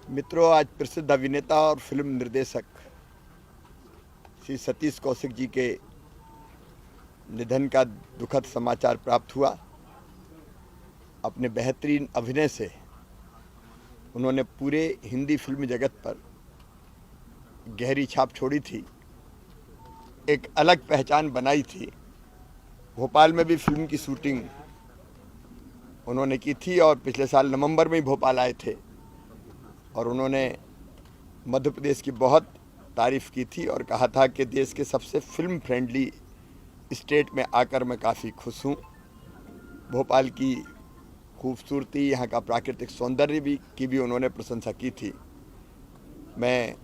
मित्रों, आज प्रसिद्ध अभिनेता और फिल्म निर्देशक श्री सतीश कौशिक जी के निधन का दुखद समाचार प्राप्त हुआ। अपने बेहतरीन अभिनय से उन्होंने पूरे हिंदी फिल्म जगत पर गहरी छाप छोड़ी थी, एक अलग पहचान बनाई थी। भोपाल में भी फिल्म की शूटिंग उन्होंने की थी और पिछले साल नवंबर में ही भोपाल आए थे और उन्होंने मध्य प्रदेश की बहुत तारीफ़ की थी और कहा था कि देश के सबसे फिल्म फ्रेंडली स्टेट में आकर मैं काफ़ी खुश हूँ। भोपाल की खूबसूरती, यहाँ का प्राकृतिक सौंदर्य की भी उन्होंने प्रशंसा की थी। मैं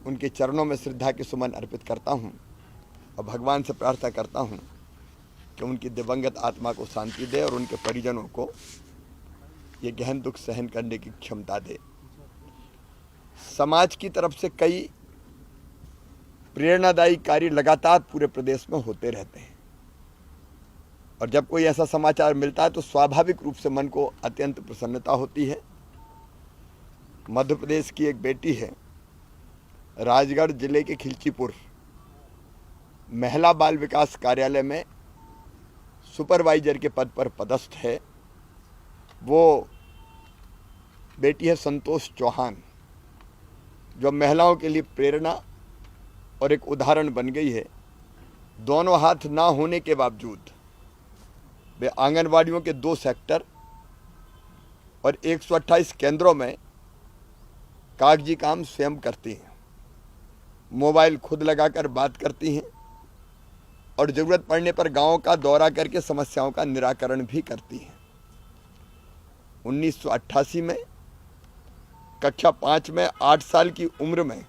उनके चरणों में श्रद्धा के सुमन अर्पित करता हूँ और भगवान से प्रार्थना करता हूँ कि उनकी दिवंगत आत्मा को शांति दे और उनके परिजनों को ये गहन दुख सहन करने की क्षमता दे। समाज की तरफ से कई प्रेरणादायी कार्य लगातार पूरे प्रदेश में होते रहते हैं और जब कोई ऐसा समाचार मिलता है तो स्वाभाविक रूप से मन को अत्यंत प्रसन्नता होती है। मध्य प्रदेश की एक बेटी है, राजगढ़ जिले के खिलचीपुर महिला बाल विकास कार्यालय में सुपरवाइजर के पद पर पदस्थ है। वो बेटी है संतोष चौहान, जो महिलाओं के लिए प्रेरणा और एक उदाहरण बन गई है। दोनों हाथ ना होने के बावजूद वे आंगनवाड़ियों के 2 सेक्टर और 128 केंद्रों में कागजी काम स्वयं करती हैं, मोबाइल खुद लगाकर बात करती हैं और ज़रूरत पड़ने पर गांवों का दौरा करके समस्याओं का निराकरण भी करती हैं। 1988 में कक्षा 5 में 8 साल की उम्र में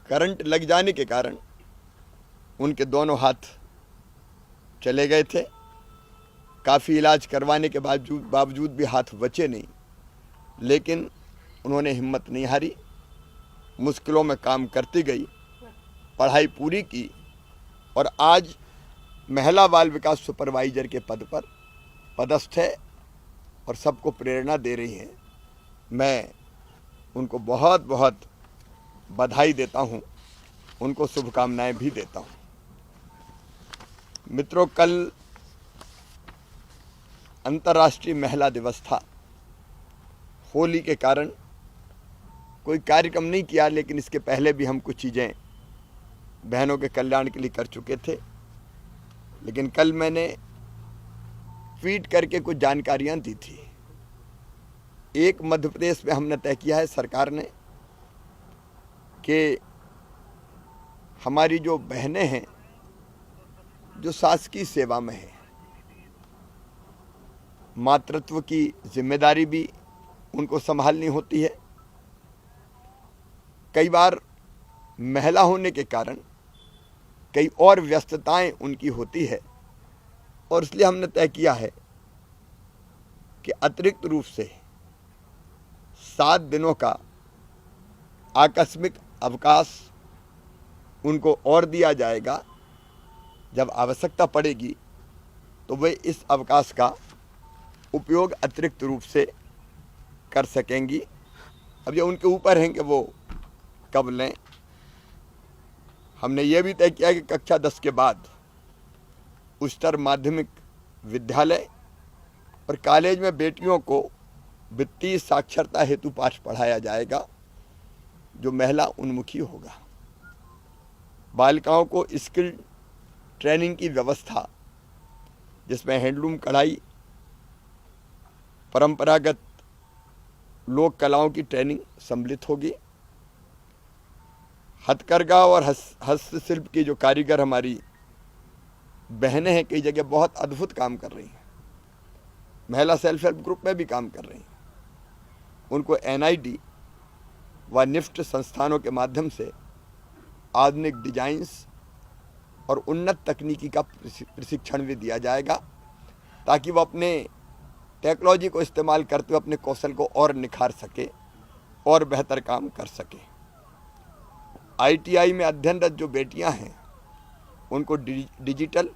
करंट लग जाने के कारण उनके दोनों हाथ चले गए थे। काफ़ी इलाज करवाने के बावजूद भी हाथ बचे नहीं, लेकिन उन्होंने हिम्मत नहीं हारी, मुश्किलों में काम करती गई, पढ़ाई पूरी की और आज महिला बाल विकास सुपरवाइजर के पद पर पदस्थ है और सबको प्रेरणा दे रही हैं। मैं उनको बहुत बहुत बधाई देता हूं, उनको शुभकामनाएं भी देता हूं। मित्रों, कल अंतर्राष्ट्रीय महिला दिवस था। होली के कारण कोई कार्यक्रम नहीं किया, लेकिन इसके पहले भी हम कुछ चीज़ें बहनों के कल्याण के लिए कर चुके थे। लेकिन कल मैंने ट्वीट करके कुछ जानकारियां दी थी। एक, मध्य प्रदेश में हमने तय किया है सरकार ने कि हमारी जो बहनें हैं जो शासकीय सेवा में हैं, मातृत्व की जिम्मेदारी भी उनको संभालनी होती है। कई बार महिला होने के कारण कई और व्यस्तताएं उनकी होती है और इसलिए हमने तय किया है कि अतिरिक्त रूप से 7 दिनों का आकस्मिक अवकाश उनको और दिया जाएगा। जब आवश्यकता पड़ेगी तो वे इस अवकाश का उपयोग अतिरिक्त रूप से कर सकेंगी। अब ये उनके ऊपर है कि वो कब लें। हमने ये भी तय किया कि कक्षा 10 के बाद उच्चतर माध्यमिक विद्यालय और कॉलेज में बेटियों को वित्तीय साक्षरता हेतु पाठ पढ़ाया जाएगा, जो महिला उन्मुखी होगा। बालिकाओं को स्किल ट्रेनिंग की व्यवस्था, जिसमें हैंडलूम, कढ़ाई, परंपरागत लोक कलाओं की ट्रेनिंग सम्मिलित होगी। हथकरघा और हस्तशिल्प की जो कारीगर हमारी बहनें हैं, कई जगह बहुत अद्भुत काम कर रही हैं, महिला सेल्फ हेल्प ग्रुप में भी काम कर रही हैं। उनको NID व निफ्ट संस्थानों के माध्यम से आधुनिक डिजाइन्स और उन्नत तकनीकी का प्रशिक्षण भी दिया जाएगा, ताकि वो अपने टेक्नोलॉजी को इस्तेमाल करते हुए अपने कौशल को और निखार सके और बेहतर काम कर सके। ITI में अध्ययनरत जो बेटियां हैं, उनको डिजिटल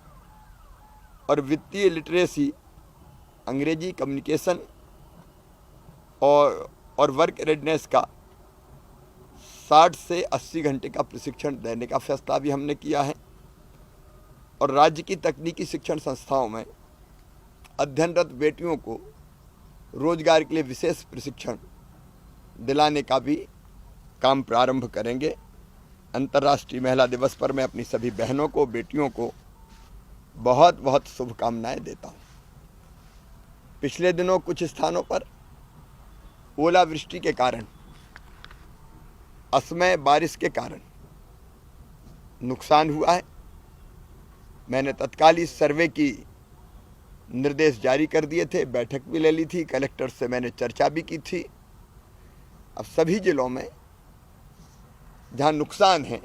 और वित्तीय लिटरेसी, अंग्रेजी कम्युनिकेशन और वर्क रेडनेस का 60 से 80 घंटे का प्रशिक्षण देने का फैसला भी हमने किया है। और राज्य की तकनीकी शिक्षण संस्थाओं में अध्ययनरत बेटियों को रोजगार के लिए विशेष प्रशिक्षण दिलाने का भी काम प्रारंभ करेंगे। अंतर्राष्ट्रीय महिला दिवस पर मैं अपनी सभी बहनों को, बेटियों को बहुत बहुत शुभकामनाएं देता हूं। पिछले दिनों कुछ स्थानों पर ओलावृष्टि के कारण, असमय बारिश के कारण नुकसान हुआ है। मैंने तत्काल इस सर्वे की निर्देश जारी कर दिए थे, बैठक भी ले ली थी, कलेक्टर से मैंने चर्चा भी की थी। अब सभी जिलों में जहां नुकसान है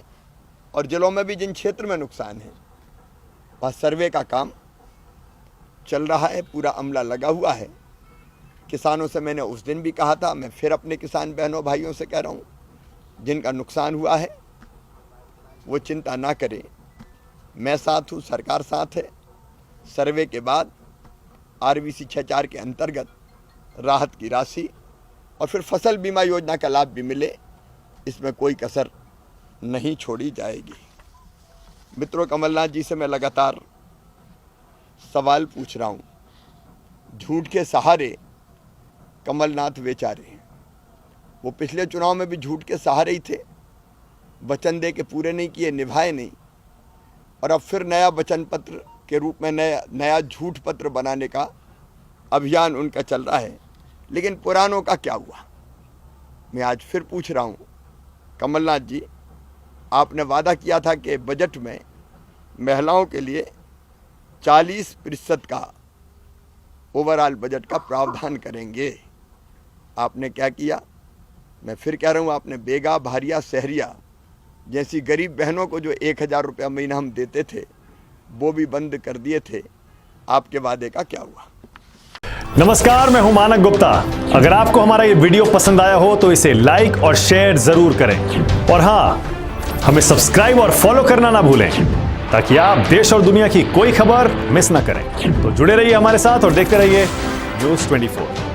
और जिलों में भी जिन क्षेत्र में नुकसान है वहाँ सर्वे का काम चल रहा है, पूरा अमला लगा हुआ है। किसानों से मैंने उस दिन भी कहा था, मैं फिर अपने किसान बहनों भाइयों से कह रहा हूँ, जिनका नुकसान हुआ है वो चिंता ना करें, मैं साथ हूँ, सरकार साथ है। सर्वे के बाद RBC 64 के अंतर्गत राहत की राशि और फिर फसल बीमा योजना का लाभ भी मिले, इसमें कोई कसर नहीं छोड़ी जाएगी। मित्रों, कमलनाथ जी से मैं लगातार सवाल पूछ रहा हूँ। झूठ के सहारे कमलनाथ बेचारे, वो पिछले चुनाव में भी झूठ के सहारे ही थे, वचन दे के पूरे नहीं किए, निभाए नहीं, और अब फिर नया वचन पत्र के रूप में नया झूठ पत्र बनाने का अभियान उनका चल रहा है। लेकिन पुरानों का क्या हुआ? मैं आज फिर पूछ रहा हूँ, कमलनाथ जी, आपने वादा किया था कि बजट में महिलाओं के लिए 40% का ओवरऑल बजट का प्रावधान करेंगे। आपने क्या किया? मैं फिर कह रहा हूँ, आपने बेगा, भारिया, सहरिया जैसी गरीब बहनों को जो 1000 रुपया महीना हम देते थे वो भी बंद कर दिए थे। आपके वादे का क्या हुआ? नमस्कार, मैं हूं मानक गुप्ता। अगर आपको हमारा ये वीडियो पसंद आया हो तो इसे लाइक और शेयर जरूर करें, और हां, हमें सब्सक्राइब और फॉलो करना ना भूलें ताकि आप देश और दुनिया की कोई खबर मिस ना करें। तो जुड़े रहिए हमारे साथ और देखते रहिए News 24।